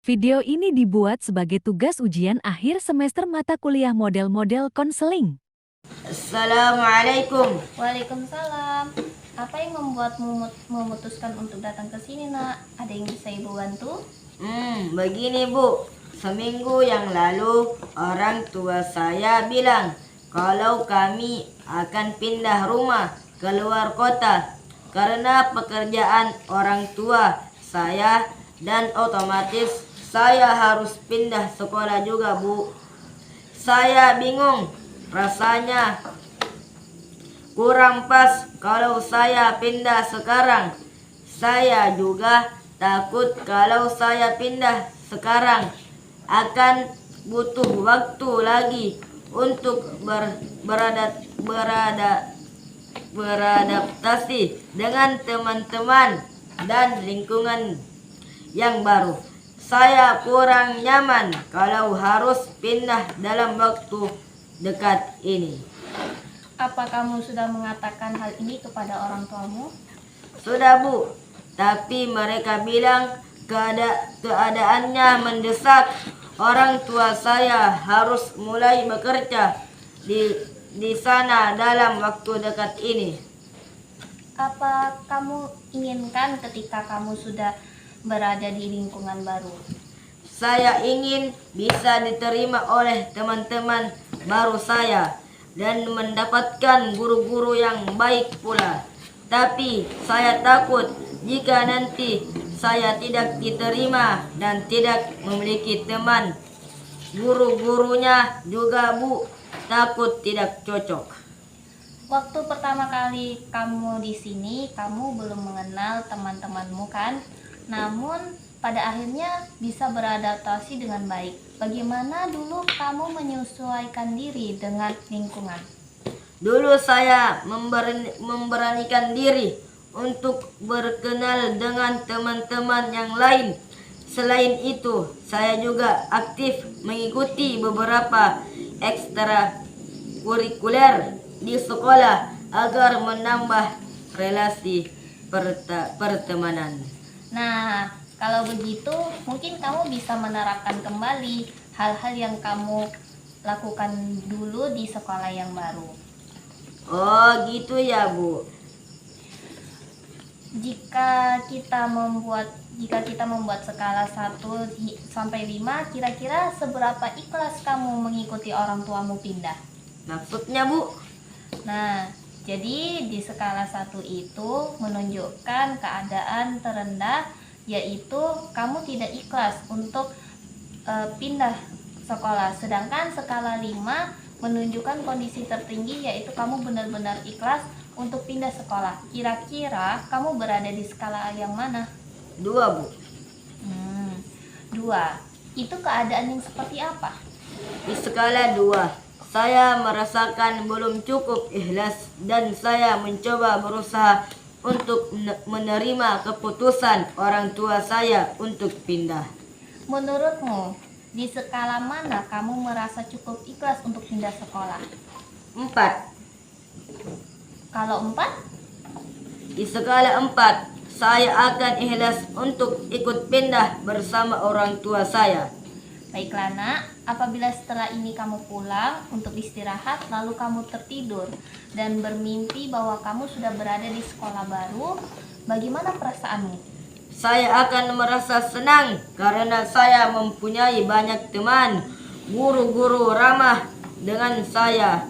Video ini dibuat sebagai tugas ujian akhir semester mata kuliah model-model konseling. Assalamualaikum. Waalaikumsalam. Apa yang membuatmu memutuskan untuk datang ke sini, Nak? Ada yang bisa Ibu bantu? Begini Bu, seminggu yang lalu orang tua saya bilang kalau kami akan pindah rumah keluar kota karena pekerjaan orang tua saya dan otomatis saya harus pindah sekolah juga Bu. Saya bingung, rasanya kurang pas kalau saya pindah sekarang. Saya juga takut kalau saya pindah sekarang akan butuh waktu lagi untuk beradaptasi dengan teman-teman dan lingkungan yang baru. Saya kurang nyaman kalau harus pindah dalam waktu dekat ini. Apa kamu sudah mengatakan hal ini kepada orang tuamu? Sudah Bu, tapi mereka bilang keadaannya mendesak. Orang tua saya harus mulai bekerja di sana dalam waktu dekat ini. Apa kamu inginkan ketika kamu sudah berada di lingkungan baru? Saya ingin bisa diterima oleh teman-teman baru saya dan mendapatkan guru-guru yang baik pula. Tapi saya takut jika nanti saya tidak diterima dan tidak memiliki teman. Guru-gurunya juga Bu, takut tidak cocok. Waktu pertama kali kamu di sini, kamu belum mengenal teman-temanmu kan? Namun pada akhirnya bisa beradaptasi dengan baik. Bagaimana dulu kamu menyesuaikan diri dengan lingkungan? Dulu saya memberanikan diri untuk berkenal dengan teman-teman yang lain. Selain itu, saya juga aktif mengikuti beberapa ekstrakurikuler di sekolah agar menambah relasi pertemanan. Nah, kalau begitu mungkin kamu bisa menerapkan kembali hal-hal yang kamu lakukan dulu di sekolah yang baru. Oh, gitu ya, Bu. Jika kita membuat skala 1 sampai 5, kira-kira seberapa ikhlas kamu mengikuti orang tuamu pindah? Maksudnya, Bu? Nah, jadi di skala 1 itu menunjukkan keadaan terendah, yaitu kamu tidak ikhlas untuk pindah sekolah. Sedangkan skala 5 menunjukkan kondisi tertinggi, yaitu kamu benar-benar ikhlas untuk pindah sekolah. Kira-kira kamu berada di skala yang mana? 2, Bu. 2. Itu keadaan yang seperti apa? Di skala 2. Saya merasakan belum cukup ikhlas dan saya mencoba berusaha untuk menerima keputusan orang tua saya untuk pindah. Menurutmu, di skala mana kamu merasa cukup ikhlas untuk pindah sekolah? 4. Kalau 4, Di skala 4, saya akan ikhlas untuk ikut pindah bersama orang tua saya. baiklah Nak, apabila setelah ini kamu pulang untuk istirahat lalu kamu tertidur dan bermimpi bahwa kamu sudah berada di sekolah baru, bagaimana perasaanmu? Saya akan merasa senang karena saya mempunyai banyak teman, guru-guru ramah dengan saya,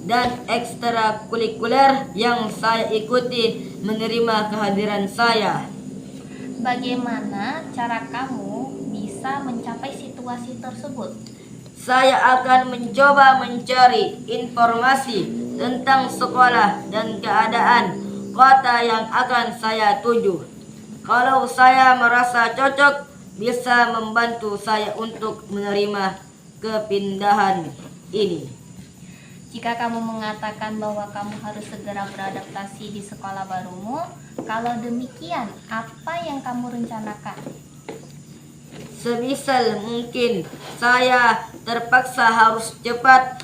dan ekstrakurikuler yang saya ikuti menerima kehadiran saya. Bagaimana cara kamu bisa mencapai situasi tersebut? Saya akan mencoba mencari informasi tentang sekolah dan keadaan kota yang akan saya tuju. Kalau saya merasa cocok, bisa membantu saya untuk menerima kepindahan ini. Jika kamu mengatakan bahwa kamu harus segera beradaptasi di sekolah barumu, kalau demikian, apa yang kamu rencanakan? Sebisal mungkin saya terpaksa harus cepat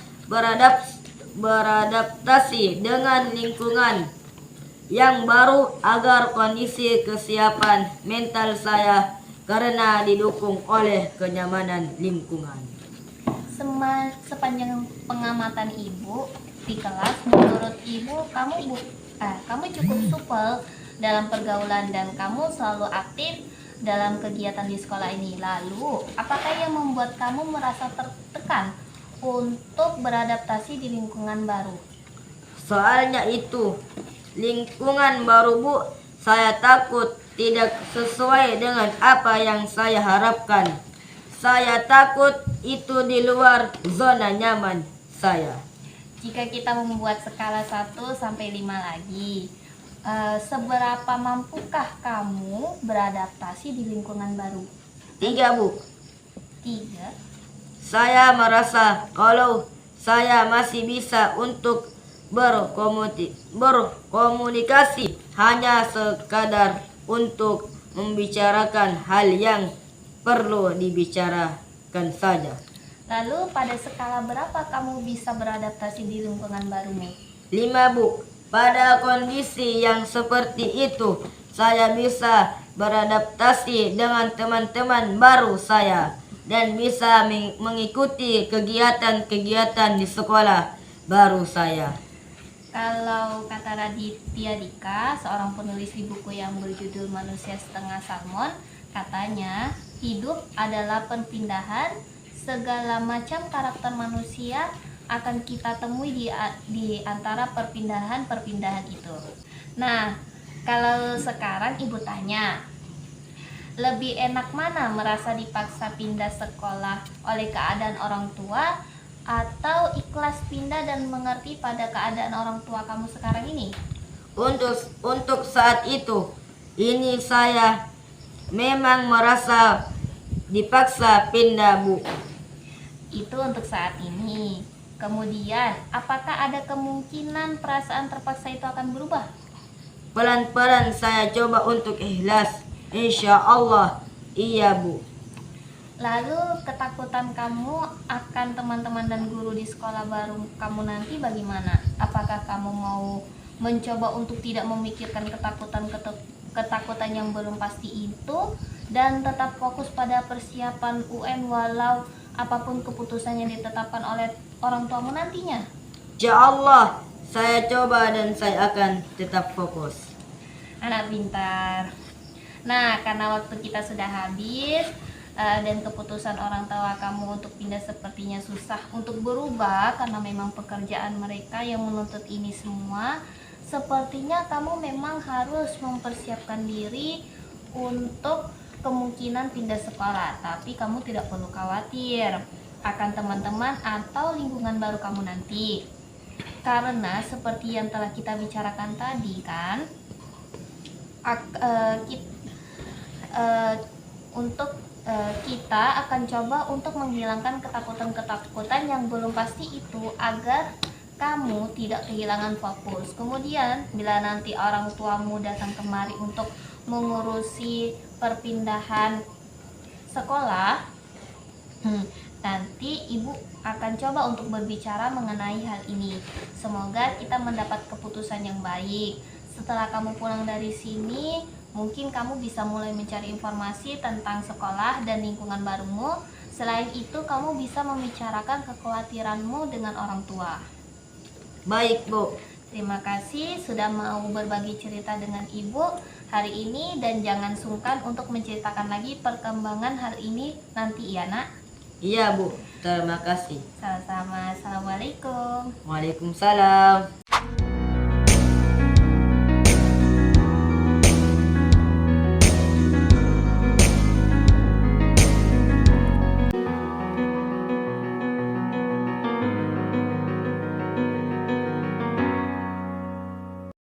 beradaptasi dengan lingkungan yang baru agar kondisi kesiapan mental saya karena didukung oleh kenyamanan lingkungan. Sepanjang pengamatan ibu di kelas, menurut ibu kamu cukup supel dalam pergaulan dan kamu selalu aktif dalam kegiatan di sekolah ini. Lalu, apakah yang membuat kamu merasa tertekan untuk beradaptasi di lingkungan baru? Soalnya itu, lingkungan baru Bu, saya takut tidak sesuai dengan apa yang saya harapkan. Saya takut itu di luar zona nyaman saya. Jika kita membuat skala 1 sampai 5 lagi, seberapa mampukah kamu beradaptasi di lingkungan baru? 3 Bu. 3. Saya merasa kalau saya masih bisa untuk berkomunikasi hanya sekadar untuk membicarakan hal yang perlu dibicarakan saja. Lalu pada skala berapa kamu bisa beradaptasi di lingkungan barumu? 5 Bu. Pada kondisi yang seperti itu, saya bisa beradaptasi dengan teman-teman baru saya dan bisa mengikuti kegiatan-kegiatan di sekolah baru saya. Kalau kata Raditya Dika, seorang penulis di buku yang berjudul Manusia Setengah Salmon, katanya hidup adalah perpindahan. Segala macam karakter manusia akan kita temui di antara perpindahan-perpindahan itu. Nah, kalau sekarang ibu tanya, lebih enak mana merasa dipaksa pindah sekolah oleh keadaan orang tua atau ikhlas pindah dan mengerti pada keadaan orang tua kamu sekarang ini? Untuk saat itu, ini saya memang merasa dipaksa pindah Bu. Itu untuk saat ini. Kemudian, apakah ada kemungkinan perasaan terpaksa itu akan berubah? Pelan-pelan saya coba untuk ikhlas. Insya Allah, iya Bu. Lalu ketakutan kamu akan teman-teman dan guru di sekolah baru kamu nanti bagaimana? Apakah kamu mau mencoba untuk tidak memikirkan ketakutan yang belum pasti itu dan tetap fokus pada persiapan UN walau apapun keputusan yang ditetapkan oleh orang tuamu nantinya? Insya Allah, saya coba dan saya akan tetap fokus. Anak pintar. Nah, karena waktu kita sudah habis dan keputusan orang tua kamu untuk pindah sepertinya susah untuk berubah karena memang pekerjaan mereka yang menuntut ini semua, sepertinya kamu memang harus mempersiapkan diri untuk kemungkinan pindah sekolah. Tapi kamu tidak perlu khawatir akan teman-teman atau lingkungan baru kamu nanti, karena seperti yang telah kita bicarakan tadi kan, kita akan coba untuk menghilangkan ketakutan-ketakutan yang belum pasti itu agar kamu tidak kehilangan fokus. Kemudian bila nanti orang tuamu datang kemari untuk mengurusi perpindahan sekolah, nanti ibu akan coba untuk berbicara mengenai hal ini. Semoga kita mendapat keputusan yang baik. Setelah kamu pulang dari sini, mungkin kamu bisa mulai mencari informasi tentang sekolah dan lingkungan barumu. Selain itu, kamu bisa membicarakan kekhawatiranmu dengan orang tua. Baik Bu. Terima kasih sudah mau berbagi cerita dengan ibu hari ini, dan jangan sungkan untuk menceritakan lagi perkembangan hal ini nanti ya nak. Iya Bu, terima kasih. Sama-sama. Assalamualaikum. Waalaikumsalam.